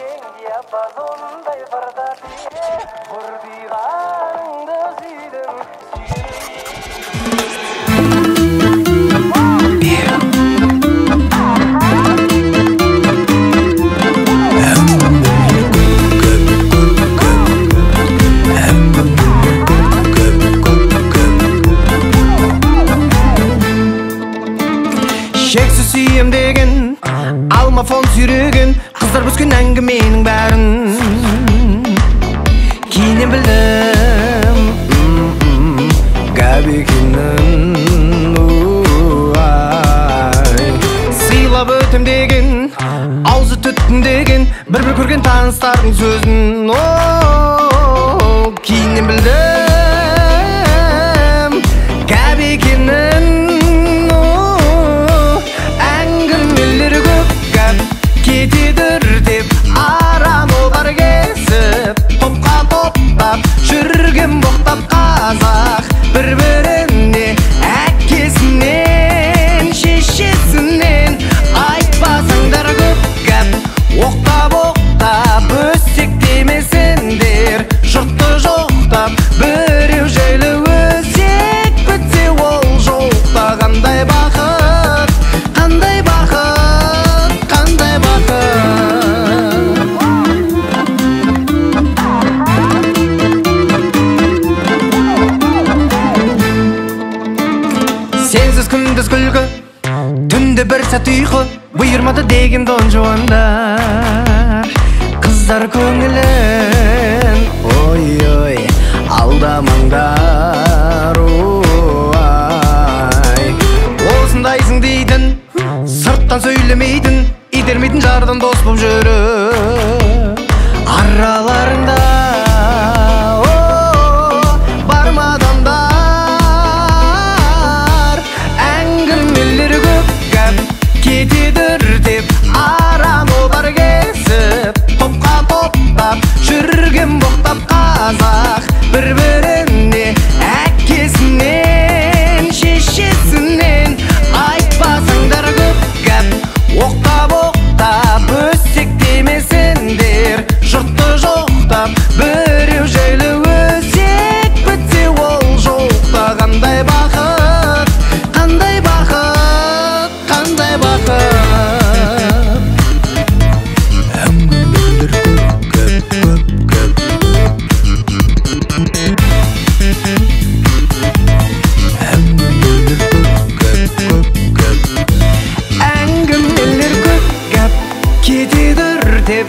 Çiçeğin diyapazonday fırda diye vurdiğandı zildim. Şeksiz suyum degen alma fon sürügün kızlar büskün әңгіменің бәрін кейіннен білдім гәп екенін сыйлап өтем деген аузы түттім деген бір көрген таныстардың сөзін кейіннен білдім гәп екенін кетедір деп арам олар кесіп топқа топтап жүрген боқтап қазақ бір-біріне әкесінен шешесінен айтпасаңдар көп гәп оқтап өсектемесіңдер жұртты жоқтап біреу жайлы өсек бітсе ол жоқта қандай бақыт қандай бақыт сенсіз күндіз күлкі түнде бір сәт ұйқы бұйырмады деген дон жуандар қыздар көңілін ой алдамаңдар осындайсың дейтін сырттан сөйлемейтін итермейтін жардан дос боп жүріп араларында кетедір деп арам олар кесіп топқа топтап жүрген боқтап қазақ бір-біріне әкесінен шешесінен айтпасаңдар көп гәп оқтап өсектемесіңдер жұртты жоқтап біреу жайлы өсек бітсе ол жоқта қандай бақыт қандай бақыт қандай бақыт әңгімелер көп әңгімелер көп гәп кетедір деп